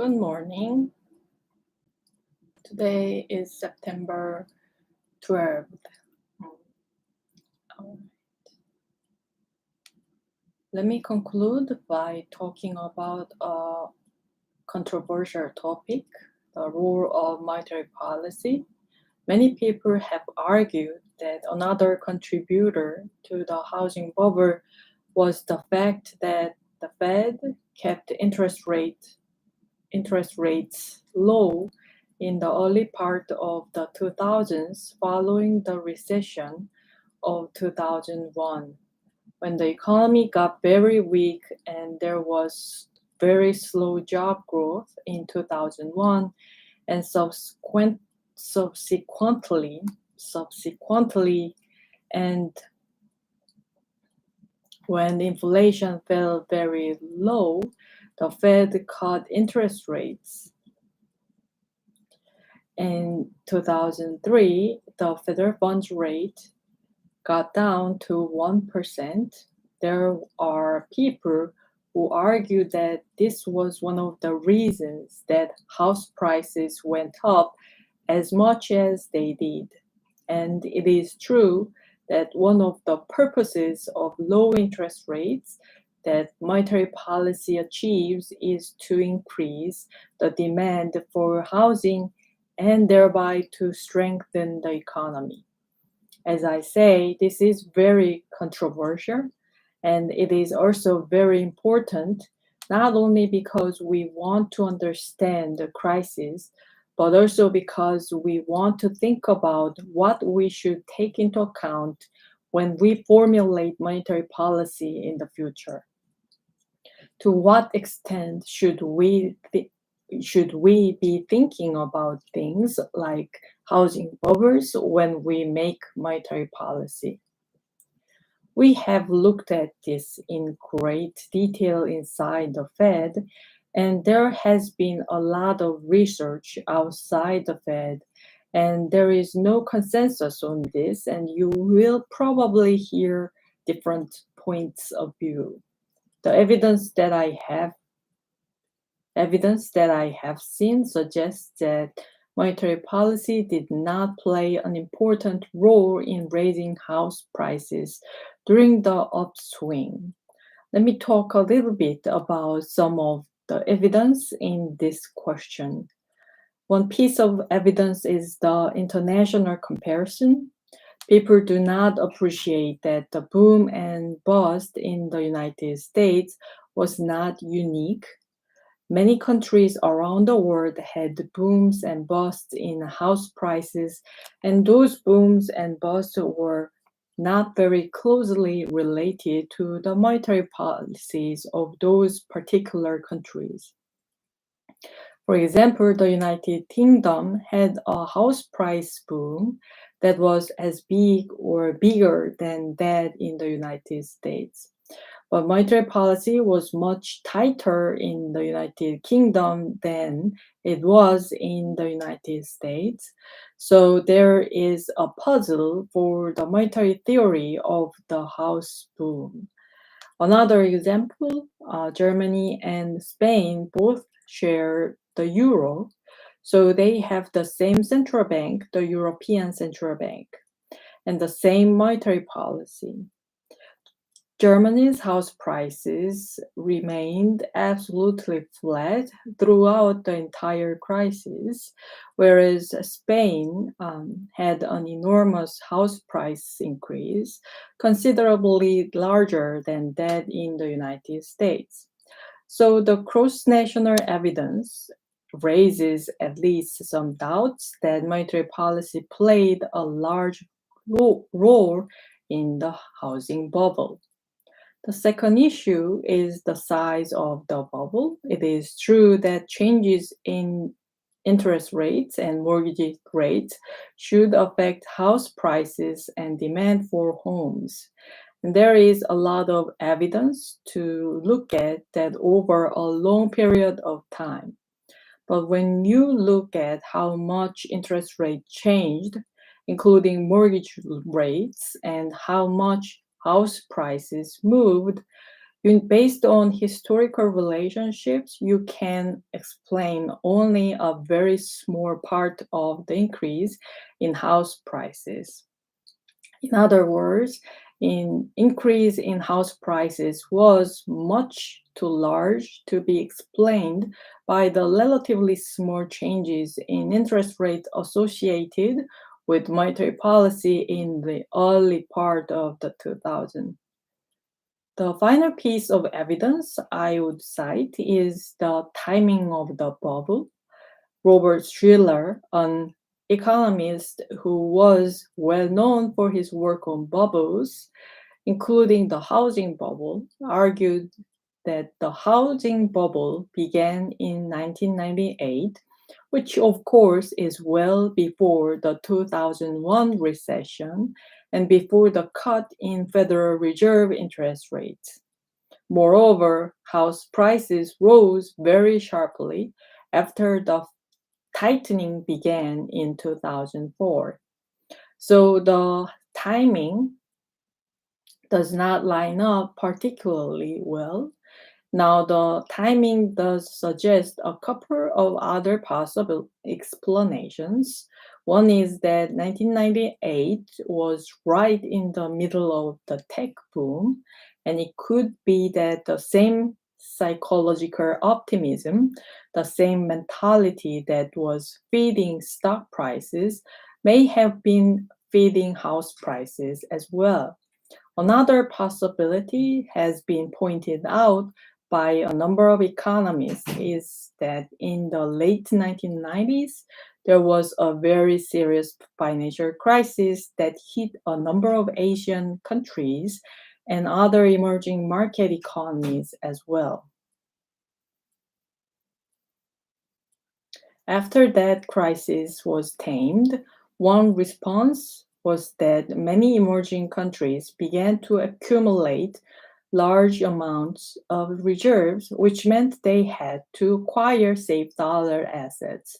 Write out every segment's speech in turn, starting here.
Good morning. Today is September 12th. Let me conclude by talking about a controversial topic, the role of monetary policy. Many people have argued that another contributor to the housing bubble was the fact that the Fed kept interest rates low in the early part of the 2000s following the recession of 2001, when the economy got very weak and there was very slow job growth in 2001, and subsequently, and when inflation fell very low, the Fed cut interest rates. In 2003, the federal funds rate got down to 1%. There are people who argue that this was one of the reasons that house prices went up as much as they did. And it is true that one of the purposes of low interest rates that monetary policy achieves is to increase the demand for housing and thereby to strengthen the economy. As I say, this is very controversial, and it is also very important, not only because we want to understand the crisis, but also because we want to think about what we should take into account when we formulate monetary policy in the future. To what extent should we be thinking about things like housing bubbles when we make monetary policy? We have looked at this in great detail inside the Fed, and there has been a lot of research outside the Fed, and there is no consensus on this, and you will probably hear different points of view. The evidence that I have seen suggests that monetary policy did not play an important role in raising house prices during the upswing. Let me talk a little bit about some of the evidence in this question. One piece of evidence is the international comparison. People do not appreciate that the boom and bust in the United States was not unique. Many countries around the world had booms and busts in house prices, and those booms and busts were not very closely related to the monetary policies of those particular countries. For example, the United Kingdom had a house price boom that was as big or bigger than that in the United States. But monetary policy was much tighter in the United Kingdom than it was in the United States. So there is a puzzle for the monetary theory of the house boom. Another example, Germany and Spain both share the euro. So they have the same central bank, the European Central Bank, and the same monetary policy. Germany's house prices remained absolutely flat throughout the entire crisis, whereas Spain had an enormous house price increase, considerably larger than that in the United States. So the cross-national evidence raises at least some doubts that monetary policy played a large role in the housing bubble. The second issue is the size of the bubble. It is true that changes in interest rates and mortgage rates should affect house prices and demand for homes. And there is a lot of evidence to look at that over a long period of time. But when you look at how much interest rate changed, including mortgage rates, and how much house prices moved, Based on historical relationships, you can explain only a very small part of the increase in house prices. In other words, in increase in house prices was much too large to be explained by the relatively small changes in interest rates associated with monetary policy in the early part of the 2000s. The final piece of evidence I would cite is the timing of the bubble. Robert Shiller, an economist who was well known for his work on bubbles, including the housing bubble, argued that the housing bubble began in 1998, which of course is well before the 2001 recession and before the cut in Federal Reserve interest rates. Moreover, house prices rose very sharply after the tightening began in 2004. So the timing does not line up particularly well. Now, the timing does suggest a couple of other possible explanations. One is that 1998 was right in the middle of the tech boom, and it could be that the same psychological optimism, the same mentality that was feeding stock prices, may have been feeding house prices as well. Another possibility has been pointed out by a number of economists is that in the late 1990s, there was a very serious financial crisis that hit a number of Asian countries and other emerging market economies as well. After that crisis was tamed, one response was that many emerging countries began to accumulate large amounts of reserves, which meant they had to acquire safe dollar assets.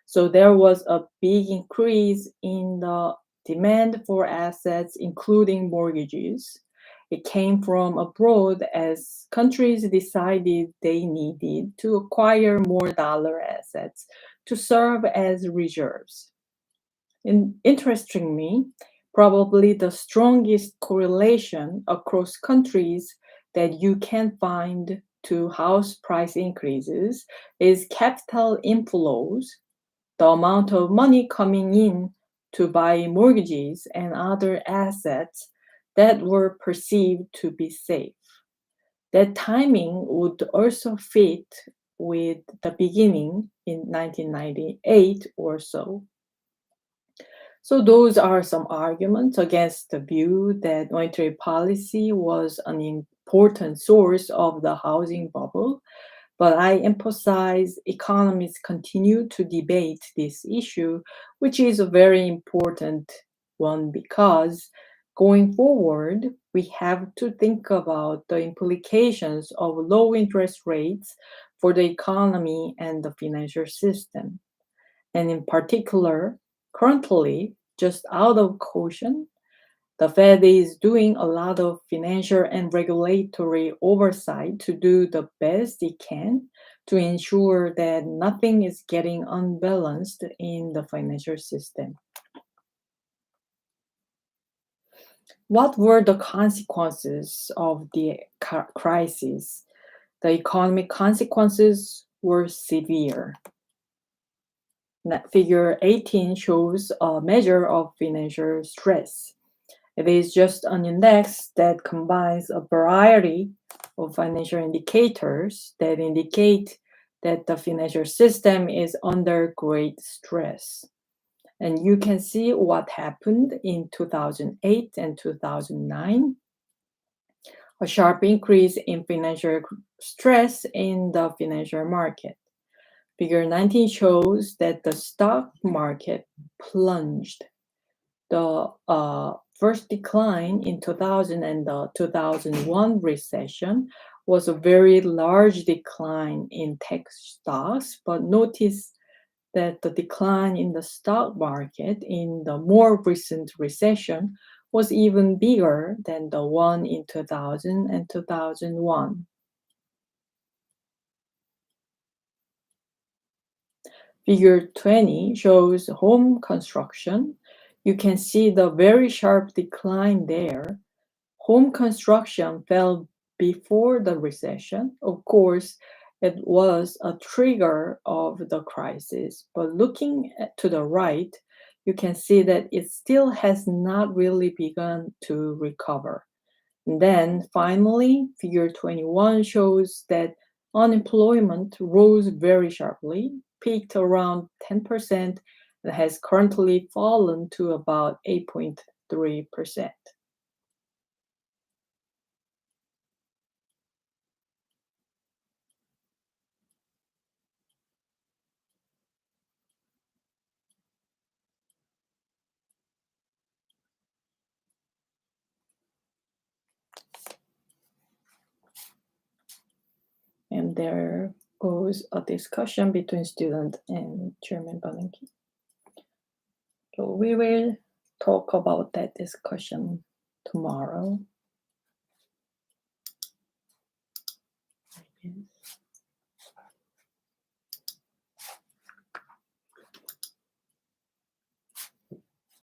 So there was a big increase in the demand for assets, including mortgages. It came from abroad as countries decided they needed to acquire more dollar assets to serve as reserves. Interestingly, probably the strongest correlation across countries that you can find to house price increases is capital inflows, the amount of money coming in to buy mortgages and other assets that were perceived to be safe. That timing would also fit with the beginning in 1998 or so. So those are some arguments against the view that monetary policy was an important source of the housing bubble. But I emphasize economists continue to debate this issue, which is a very important one because going forward, we have to think about the implications of low interest rates for the economy and the financial system. And in particular, currently, just out of caution, the Fed is doing a lot of financial and regulatory oversight to do the best it can to ensure that nothing is getting unbalanced in the financial system. What were the consequences of the crisis? The economic consequences were severe. Figure 18 shows a measure of financial stress. It is just an index that combines a variety of financial indicators that indicate that the financial system is under great stress. And you can see what happened in 2008 and 2009. A sharp increase in financial stress in the financial market. Figure 19 shows that the stock market plunged. The first decline in 2000 and the 2001 recession was a very large decline in tech stocks, but notice that the decline in the stock market in the more recent recession was even bigger than the one in 2000 and 2001. Figure 20 shows home construction. You can see the very sharp decline there. Home construction fell before the recession. Of course, it was a trigger of the crisis, but looking to the right, you can see that it still has not really begun to recover. And then finally, figure 21 shows that unemployment rose very sharply, peaked around 10%, and has currently fallen to about 8.3%. And there goes a discussion between student and Chairman Bernanke. So we will talk about that discussion tomorrow. Yes.